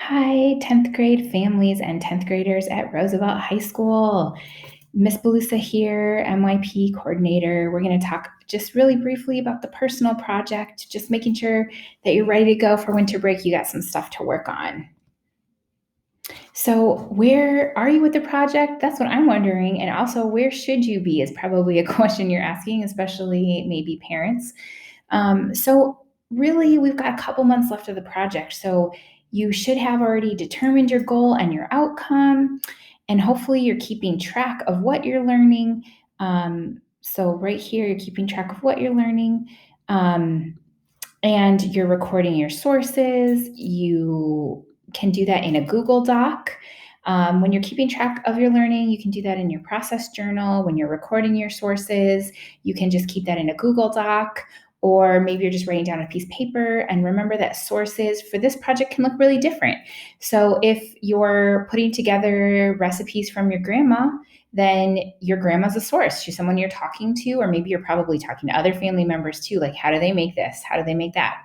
Hi, 10th grade families and 10th graders at Roosevelt High School. Miss Belusa here, MYP coordinator. We're going to talk just really briefly about the personal project, just making sure that you're ready to go for winter break. You got some stuff to work on. So, where are you with the project? That's what I'm wondering. And also, where should you be is probably a question you're asking, especially maybe parents. Really, we've got a couple months left of the project. So, you should have already determined your goal and your outcome. And hopefully, you're keeping track of what you're learning. Right here, you're keeping track of what you're learning. And you're recording your sources. You can do that in a Google Doc. When you're keeping track of your learning, you can do that in your process journal. When you're recording your sources, you can just keep that in a Google Doc, or maybe you're just writing down a piece of paper. And remember that sources for this project can look really different. So if you're putting together recipes from your grandma, then your grandma's a source. She's someone you're talking to, or maybe you're probably talking to other family members too. Like, how do they make this? How do they make that?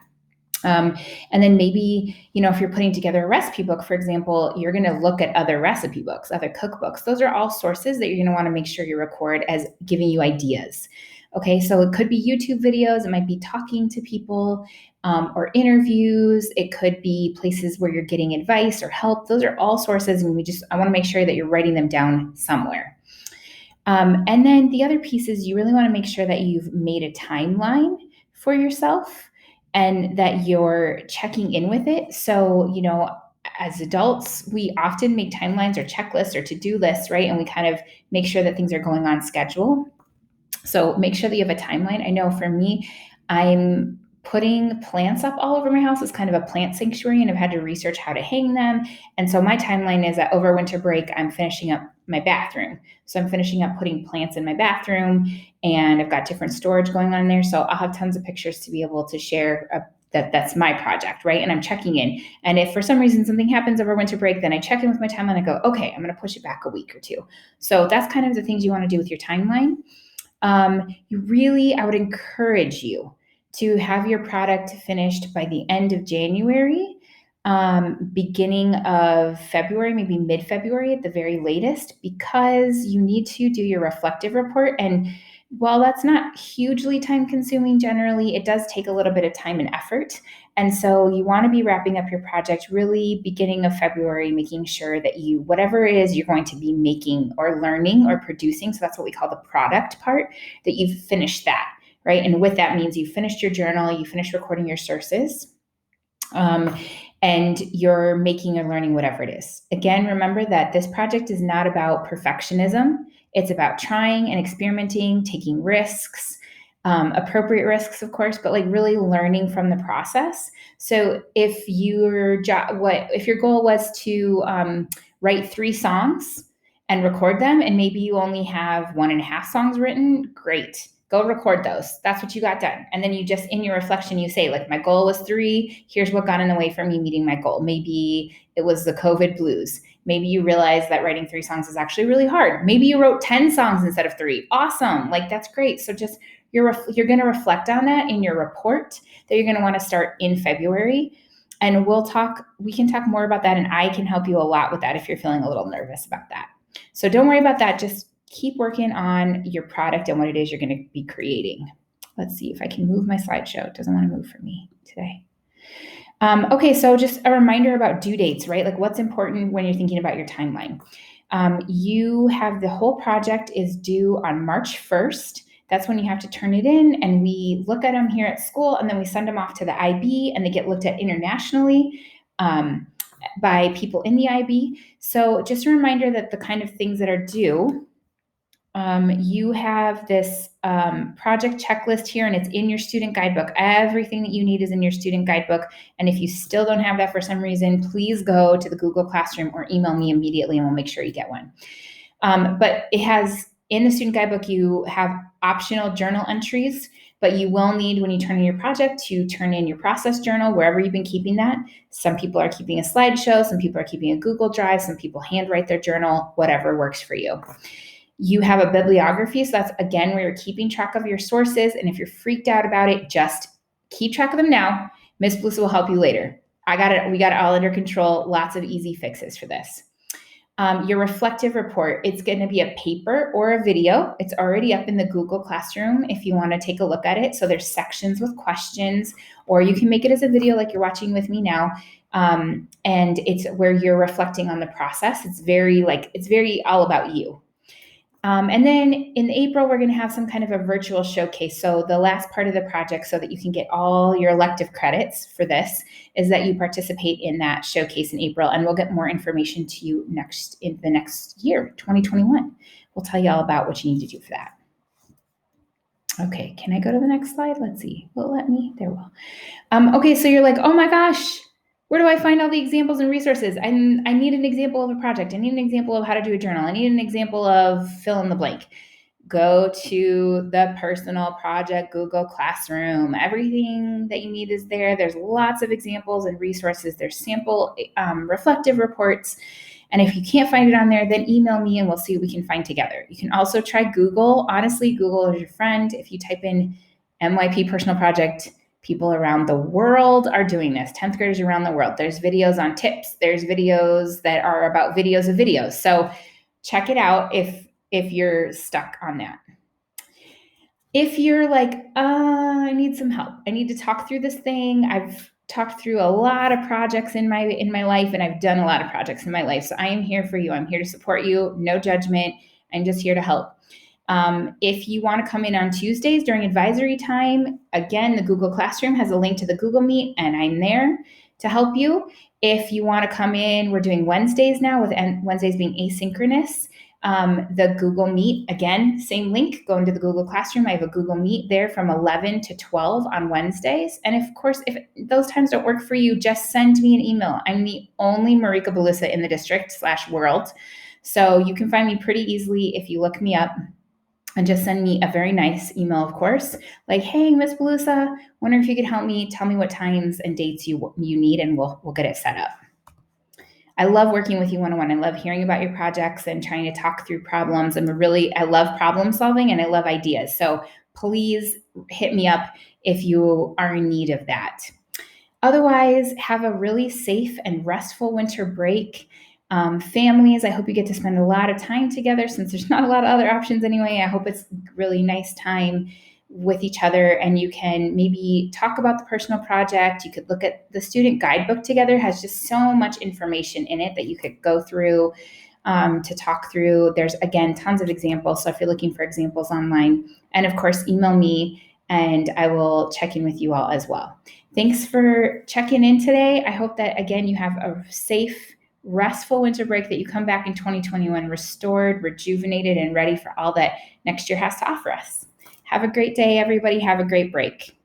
And then maybe, if you're putting together a recipe book, for example, you're going to look at other recipe books, other cookbooks. Those are all sources that you're going to want to make sure you record as giving you ideas. Okay, so it could be YouTube videos, it might be talking to people, or interviews. It could be places where you're getting advice or help. Those are all sources, and I want to make sure that you're writing them down somewhere. And then the other piece is you really want to make sure that you've made a timeline for yourself and that you're checking in with it. So, as adults, we often make timelines or checklists or to-do lists, right? And we kind of make sure that things are going on schedule. So make sure that you have a timeline. I know for me, I'm putting plants up all over my house. It's kind of a plant sanctuary, and I've had to research how to hang them. And so my timeline is that over winter break, I'm finishing up my bathroom. So I'm finishing up putting plants in my bathroom, and I've got different storage going on there. So I'll have tons of pictures to be able to share. That's my project, right? And I'm checking in. And if for some reason something happens over winter break, then I check in with my timeline and I go, okay, I'm going to push it back a week or two. So that's kind of the things you want to do with your timeline. I would encourage you to have your product finished by the end of January, beginning of February, maybe mid-February at the very latest, because you need to do your reflective report. And while that's not hugely time consuming generally, it does take a little bit of time and effort. And so you want to be wrapping up your project really beginning of February, making sure that whatever it is you're going to be making or learning or producing, so that's what we call the product part, that you've finished that, right? And with that means you finished your journal, you finished recording your sources, and you're making or learning whatever it is. Again, remember that this project is not about perfectionism. It's about trying and experimenting, taking risks, appropriate risks, of course, but like really learning from the process. So if your goal was to write 3 songs and record them, and maybe you only have 1.5 songs written, great. Go record those. That's what you got done. And then you just, in your reflection, you say, like, my goal was 3. Here's what got in the way from me meeting my goal. Maybe it was the COVID blues. Maybe you realize that writing 3 songs is actually really hard. Maybe you wrote 10 songs instead of 3. Awesome. Like, that's great. So just, you're going to reflect on that in your report that you're going to want to start in February. And we can talk more about that, and I can help you a lot with that if you're feeling a little nervous about that. So don't worry about that. Just keep working on your product and what it is you're going to be creating. Let's see if I can move my slideshow. It doesn't want to move for me today. Okay, so just a reminder about due dates, right? Like, what's important when you're thinking about your timeline. You have the whole project is due on March 1st. That's when you have to turn it in, and we look at them here at school, and then we send them off to the IB, and they get looked at internationally by people in the IB. So just a reminder that the kind of things that are due, you have this project checklist here, and it's in your student guidebook. Everything that you need is in your student guidebook. And if you still don't have that for some reason, please go to the Google Classroom or email me immediately, and we'll make sure you get one. But it has, in the student guidebook, you have optional journal entries, but you will need, when you turn in your project, to turn in your process journal, wherever you've been keeping that. Some people are keeping a slideshow, some people are keeping a Google Drive, some people handwrite their journal, whatever works for you. You have a bibliography, so that's, again, where you're keeping track of your sources. And if you're freaked out about it, just keep track of them now. Miss Belusa will help you later. We got it all under control. Lots of easy fixes for this. Your reflective report, it's going to be a paper or a video. It's already up in the Google Classroom if you want to take a look at it. So there's sections with questions, or you can make it as a video like you're watching with me now. And it's where you're reflecting on the process. It's very all about you. And then in April, we're going to have some kind of a virtual showcase. So the last part of the project, so that you can get all your elective credits for this, is that you participate in that showcase in April, and we'll get more information to you in the next year, 2021. We'll tell you all about what you need to do for that. Okay, can I go to the next slide? Let's see. Will it let me? There will. Okay, so you're like, oh my gosh, where do I find all the examples and resources? I need an example of a project. I need an example of how to do a journal. I need an example of fill in the blank. Go to the personal project Google Classroom. Everything that you need is there. There's lots of examples and resources. There's sample reflective reports. And if you can't find it on there, then email me and we'll see what we can find together. You can also try Google. Honestly, Google is your friend. If you type in MYP Personal Project, people around the world are doing this. 10th graders around the world. There's videos on tips. There's videos that are about videos of videos. So check it out if you're stuck on that. If you're like, I need some help. I need to talk through this thing. I've talked through a lot of projects in my life, and I've done a lot of projects in my life. So I am here for you. I'm here to support you. No judgment. I'm just here to help. If you want to come in on Tuesdays during advisory time, again, the Google Classroom has a link to the Google Meet, and I'm there to help you. If you want to come in, we're doing Wednesdays now, with Wednesdays being asynchronous. The Google Meet, again, same link, go into the Google Classroom. I have a Google Meet there from 11 to 12 on Wednesdays. And of course, if those times don't work for you, just send me an email. I'm the only Marika Belusa in the district /world. So you can find me pretty easily if you look me up. And just send me a very nice email, of course, like, hey, Miss Belusa, wonder if you could help me. Tell me what times and dates you need, and we'll get it set up. I love working with you one-on-one. I love hearing about your projects and trying to talk through problems. I love problem solving, and I love ideas. So please hit me up if you are in need of that. Otherwise, have a really safe and restful winter break. Families, I hope you get to spend a lot of time together, since there's not a lot of other options anyway. I hope it's really nice time with each other, and you can maybe talk about the personal project. You could look at the student guidebook together. It has just so much information in it that you could go through to talk through. There's, again, tons of examples. So if you're looking for examples online, and of course, email me and I will check in with you all as well. Thanks for checking in today. I hope that, again, you have a safe, restful winter break, that you come back in 2021 restored, rejuvenated, and ready for all that next year has to offer us. Have a great day, everybody. Have a great break.